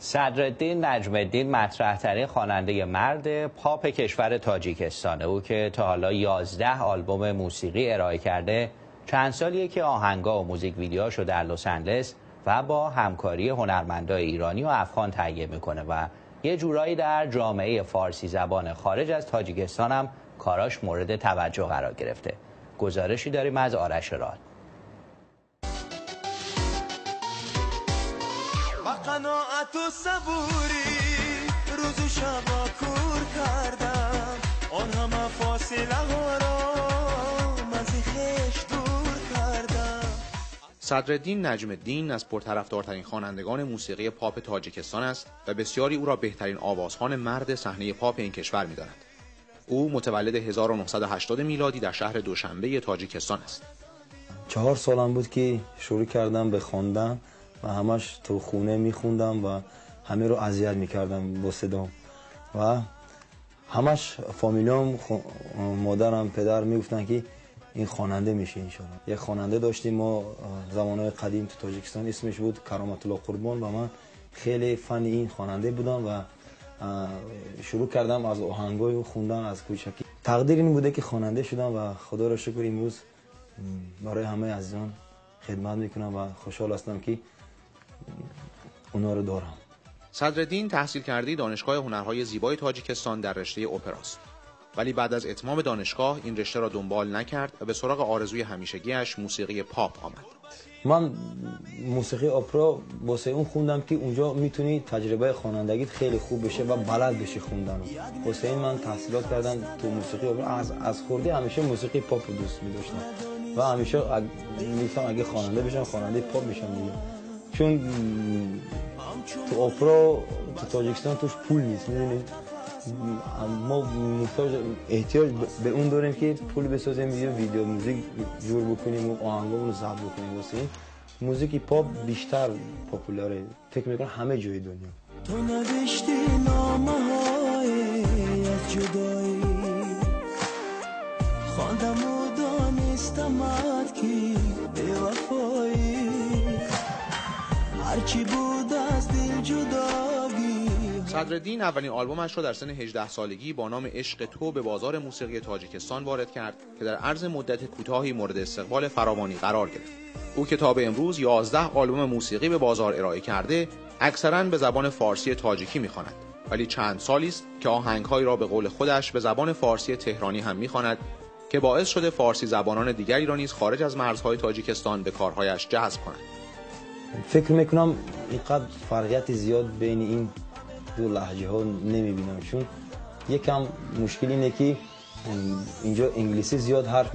صدرالدین نجم‌الدین مطرح‌ترین خواننده مرد پاپ کشور تاجیکستانه. او که تا حالا 11 آلبوم موسیقی ارائه کرده، چند سالیه که آهنگا و موزیک ویدیوهاشو در لس آنجلس و با همکاری هنرمندای ایرانی و افغان تهیه میکنه و یه جورایی در جامعه فارسی زبان خارج از تاجیکستان هم کاراش مورد توجه قرار گرفته. گزارشی داریم از آرش راد. قناعت و صبوری روز و شبا کور کردم، آن همه فاصله ها را از خویش دور کردم. صدرالدین نجم‌الدین از پرطرفدارترین خوانندگان موسیقی پاپ تاجیکستان است و بسیاری او را بهترین آوازخوان مرد صحنه پاپ این کشور می‌دانند. او متولد 1980 میلادی در شهر دوشنبه تاجیکستان است. 4 سالم بود که شروع کردم به خواندن و همش تو خونه میخوندم و همه رو اذیت میکردم با صدام و همش فامیلام، مادرم، پدر میگفتن که این خواننده میشه انشالله. یه خواننده داشتیم ما زمانهای قدیم تو تاجیکستان، اسمش بود کرامت الله قربان و من خیلی فن این خواننده بودم و شروع کردم از آهنگای خوندن از کوچکی. تقدیر این بوده که خواننده شدم و خدا را شکر امروز برای همه عزیزان خدمت میکنم و خوشحال هستم که اونا رو دارم. صدرالدین تحصیل کرده دانشگاه هنرهای زیبای تاجیکستان در رشته اپراست، ولی بعد از اتمام دانشگاه این رشته را دنبال نکرد و به سراغ آرزوی همیشگیش موسیقی پاپ آمد. من موسیقی اپرا واسه اون خوندم که اونجا میتونی تجربه خوانندگیت خیلی خوب بشه و بلد بشی خوندن. واسه این من تحصیلات کردم تو موسیقی اپرا. از خورده همیشه موسیقی پاپ رو دوست می‌داشتم و همیشه میگفتم اگه خواننده بشم خواننده پاپ میشم دیگه، چون تو اپرا تو تاجیکستان توش پول نیست، میدونید ما احتیاج به اون داریم که پول بسازیم، ویدیو موزیک جور بکنیم و آهنگامون رو ضبط بکنیم. واسه این موزیک پاپ بیشتر پاپولاره، فکر میکنم همه جای دنیا. تو نوشتی نامه‌های از جدایی، خواندم و دانستمت که بی‌وفایی، هرچی بود از دل جدایی. صدرالدین اولین آلبومش را در سن 18 سالگی با نام عشق تو به بازار موسیقی تاجیکستان وارد کرد که در عرض مدت کوتاهی مورد استقبال فراوانی قرار گرفت. او که تا به امروز 11 آلبوم موسیقی به بازار ارائه کرده، اکثراً به زبان فارسی تاجیکی می‌خواند، ولی چند سالی است که آهنگ‌هایی را به قول خودش به زبان فارسی تهرانی هم می‌خواند که باعث شده فارسی زبانان دیگری را نیز خارج از مرزهای تاجیکستان به کارهایش جذب کنند. فکر میکنم اینقدر فرقیت زیاد بین این دو لهجه ها نمیبینم، چون یکم مشکل اینه که اینجا انگلیسی زیاد حرف